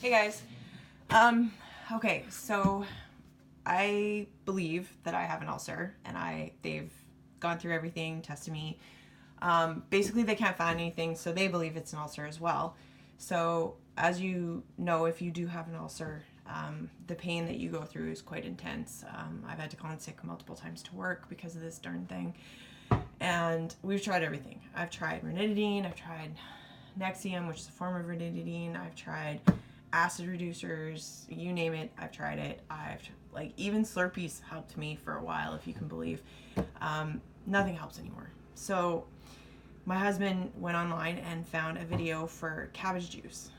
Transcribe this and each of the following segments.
Hey guys. Okay, so I believe that I have an ulcer, and they've gone through everything, tested me. Basically, they can't find anything, so they believe it's an ulcer as well. So, as you know, if you do have an ulcer, the pain that you go through is quite intense. I've had to call in sick multiple times to work because of this darn thing. And we've tried everything. I've tried ranitidine, I've tried Nexium, which is a form of ranitidine, I've tried acid reducers, you name it, I've tried it. Even Slurpees helped me for a while, if you can believe. Nothing helps anymore. So my husband went online and found a video for cabbage juice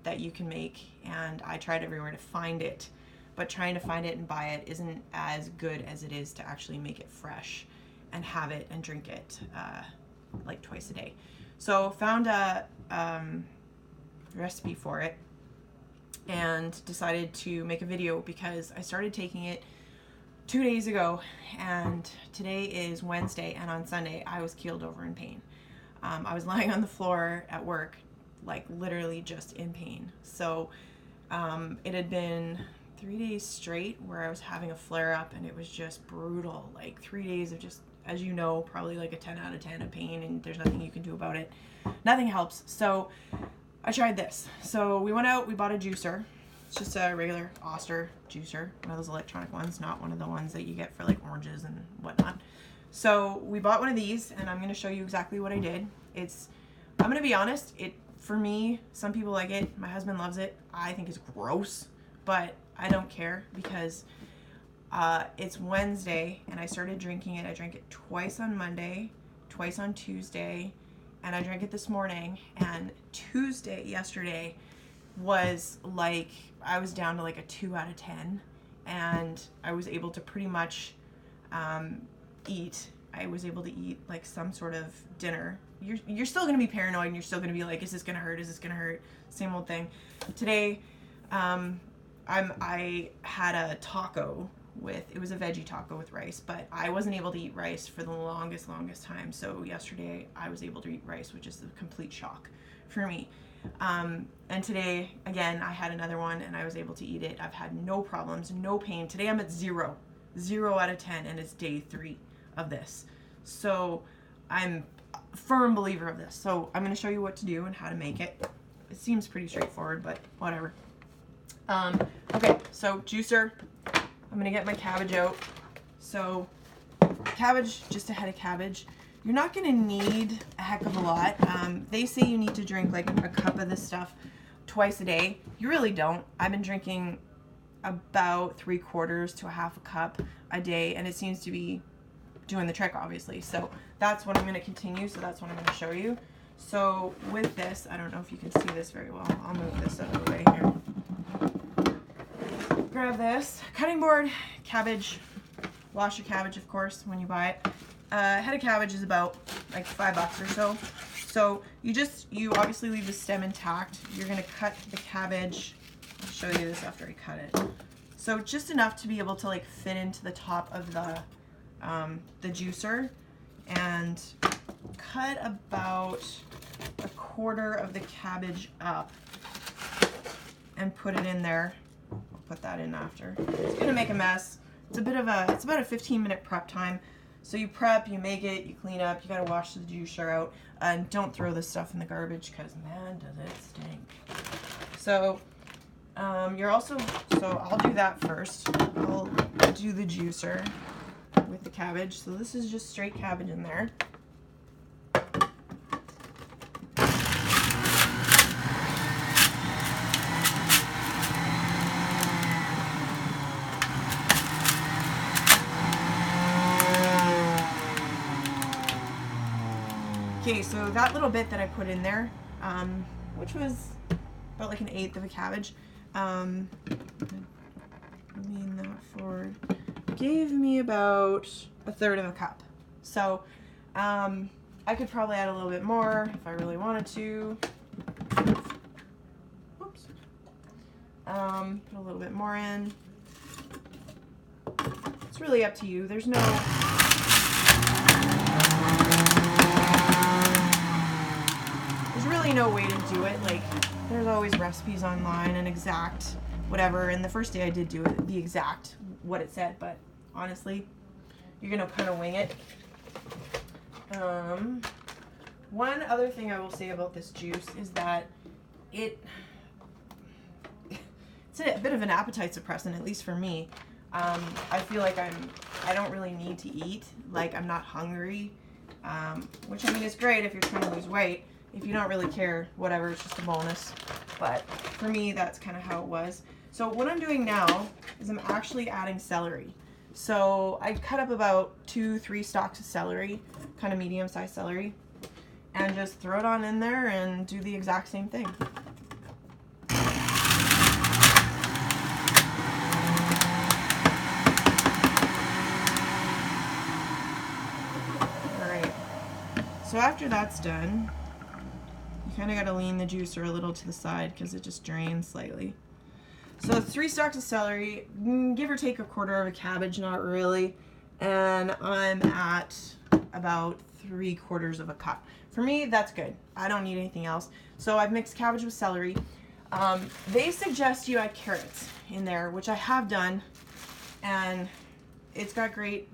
that you can make, and I tried everywhere to find it, but trying to find it and buy it isn't as good as it is to actually make it fresh and have it and drink it like twice a day. So found a recipe for it and decided to make a video because I started taking it 2 days ago, and today is Wednesday, and on Sunday I was keeled over in pain. I was lying on the floor at work, like literally just in pain. So it had been 3 days straight where I was having a flare up, and it was just brutal. Like 3 days of just, as you know, probably like a 10 out of 10 of pain, and there's nothing you can do about it. Nothing helps. So I tried this. So we went out, we bought a juicer. It's just a regular Ulcer juicer, one of those electronic ones, not one of the ones that you get for like oranges and whatnot. So we bought one of these, and I'm going to show you exactly what I did. I'm going to be honest, for me, some people like it. My husband loves it. I think it's gross, but I don't care because it's Wednesday, and I started drinking it. I drank it twice on Monday, twice on Tuesday, and I drank it this morning. And yesterday, was like, I was down to like a 2 out of 10, and I was able to pretty much eat. I was able to eat like some sort of dinner. You're still going to be paranoid, and you're still going to be like, is this going to hurt? Is this going to hurt? Same old thing. Today, I had a taco it was a veggie taco with rice, but I wasn't able to eat rice for the longest time. So yesterday I was able to eat rice, which is a complete shock for me. And today, again, I had another one, and I was able to eat it. I've had no problems, no pain. Today I'm at 0 out of 10, and it's day 3 of this. So I'm a firm believer of this. So I'm going to show you what to do and how to make it. It seems pretty straightforward, but whatever. Okay, so juicer. I'm going to get my cabbage out. So cabbage, just a head of cabbage. You're not going to need a heck of a lot. They say you need to drink like a cup of this stuff twice a day. You really don't. I've been drinking about 3/4 to a half a cup a day, and it seems to be doing the trick, obviously. So that's what I'm going to continue. So that's what I'm going to show you. So with this, I don't know if you can see this very well. I'll move this out of the way here. Grab this cutting board, cabbage. Wash your cabbage, of course, when you buy it. A head of cabbage is about like $5 or so. So you obviously leave the stem intact. You're gonna cut the cabbage. I'll show you this after I cut it. So just enough to be able to like fit into the top of the juicer, and cut about 1/4 of the cabbage up and put it in there. I'll put that in after. It's gonna make a mess. It's about a 15-minute prep time. So you prep, you make it, you clean up, you gotta wash the juicer out, and don't throw this stuff in the garbage because man, does it stink. So I'll do that first. I'll do the juicer with the cabbage. So this is just straight cabbage in there. Okay, so that little bit that I put in there, which was about like 1/8 of a cabbage, lean that forward, gave me about 1/3 of a cup. So I could probably add a little bit more if I really wanted to. Oops. Put a little bit more in. It's really up to you. There's really no way to do it. Like, there's always recipes online and exact whatever, and the first day I did do it, the exact what it said, but honestly, you're gonna kind of wing it. One other thing I will say about this juice is that it's a bit of an appetite suppressant, at least for me. I feel like I don't really need to eat, like I'm not hungry, which I mean is great if you're trying to lose weight. If you don't really care, whatever, it's just a bonus. But for me, that's kind of how it was. So what I'm doing now is I'm actually adding celery. So I cut up about 2-3 stalks of celery, kind of medium-sized celery, and just throw it on in there and do the exact same thing. Alright, so after that's done, you kind of got to lean the juicer a little to the side because it just drains slightly. So 3 stalks of celery, give or take 1/4 of a cabbage, not really. And I'm at about 3/4 of a cup. For me, that's good. I don't need anything else. So I've mixed cabbage with celery. They suggest you add carrots in there, which I have done. And it's got great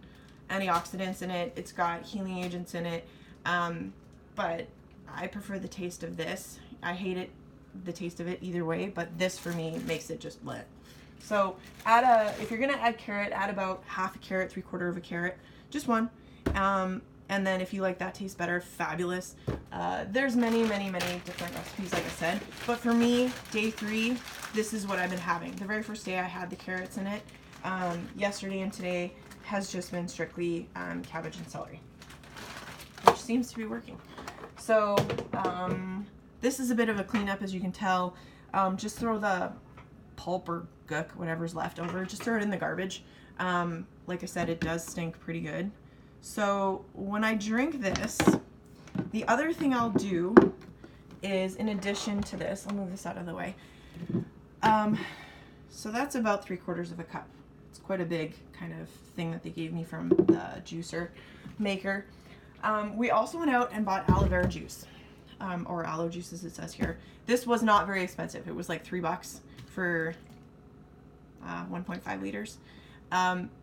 antioxidants in it. It's got healing agents in it. But I prefer the taste of this. I hate it, the taste of it either way, but this for me makes it just lit. So if you're gonna add carrot, add about 1/2 a carrot, 3/4 of a carrot, just one. And then if you like that taste better, fabulous. There's many different recipes, like I said, but for me, day 3, this is what I've been having. The very first day I had the carrots in it. Yesterday and today has just been strictly cabbage and celery, which seems to be working. So this is a bit of a cleanup, as you can tell. Just throw the pulp or gook, whatever's left over, just throw it in the garbage. Like I said, it does stink pretty good. So when I drink this, the other thing I'll do is, in addition to this, I'll move this out of the way. So that's about 3/4 of a cup. It's quite a big kind of thing that they gave me from the juicer maker. We also went out and bought aloe vera juice, or aloe juice as it says here. This was not very expensive. It was like $3 for 1.5 liters.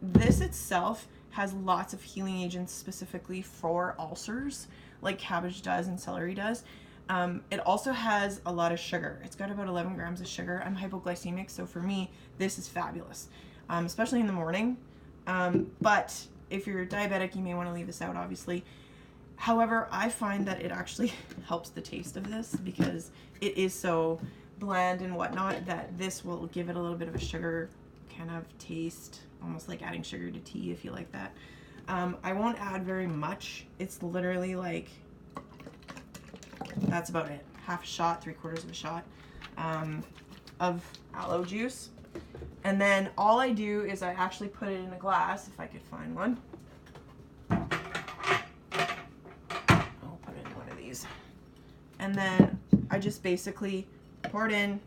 This itself has lots of healing agents specifically for ulcers, like cabbage does and celery does. It also has a lot of sugar. It's got about 11 grams of sugar. I'm hypoglycemic, so for me, this is fabulous, especially in the morning. But if you're diabetic, you may want to leave this out, obviously. However, I find that it actually helps the taste of this because it is so bland and whatnot that this will give it a little bit of a sugar kind of taste, almost like adding sugar to tea if you like that. I won't add very much. It's literally like, that's about it. 1/2 a shot, 3/4 of a shot of aloe juice. And then all I do is I actually put it in a glass, if I could find one. I'll put it in one of these. And then I just basically pour it in,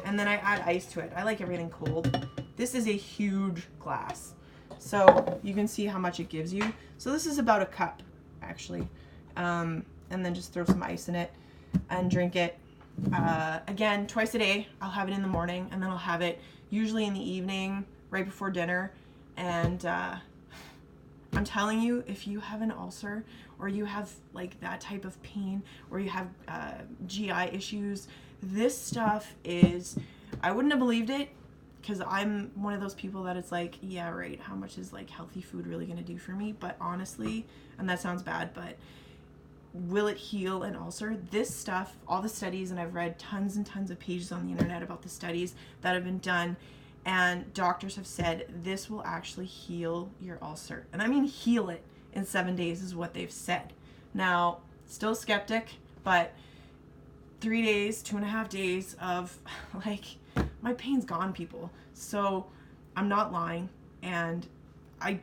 and then I add ice to it. I like everything cold. This is a huge glass, so you can see how much it gives you. So this is about a cup, actually. And then just throw some ice in it and drink it. Again, twice a day. I'll have it in the morning, and then I'll have it usually in the evening, right before dinner. And I'm telling you, if you have an ulcer, or you have like that type of pain, or you have GI issues, this stuff is, I wouldn't have believed it, because I'm one of those people that it's like, yeah, right, how much is like healthy food really going to do for me? But honestly, and that sounds bad, but will it heal an ulcer? This stuff, all the studies, and I've read tons and tons of pages on the internet about the studies that have been done, and doctors have said this will actually heal your ulcer. And I mean heal it in 7 days is what they've said. Now, still skeptic, but 3 days, 2.5 days of like, my pain's gone, people. So I'm not lying. And I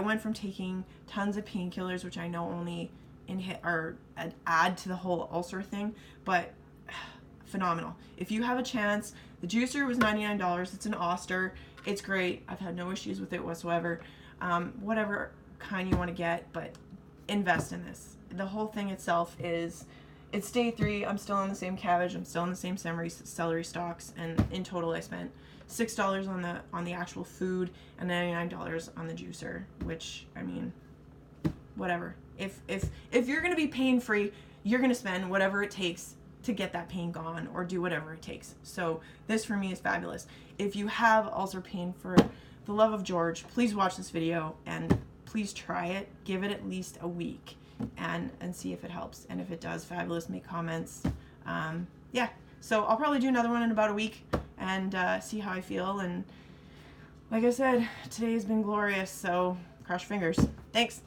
went from taking tons of painkillers, which I know only add to the whole ulcer thing, but phenomenal. If you have a chance, the juicer was $99. It's an Ulcer. It's great. I've had no issues with it whatsoever. Whatever kind you want to get, but invest in this. The whole thing itself is it's day 3. I'm still on the same cabbage. I'm still on the same celery stalks, and in total I spent $6 on the actual food and $99 on the juicer, which, I mean, whatever. If you're gonna be pain free, you're gonna spend whatever it takes to get that pain gone, or do whatever it takes. So this for me is fabulous. If you have ulcer pain, for the love of George, please watch this video and please try it. Give it at least a week and see if it helps. And if it does, fabulous. Make comments. Yeah. So I'll probably do another one in about a week and see how I feel. And like I said, today has been glorious. So cross your fingers. Thanks.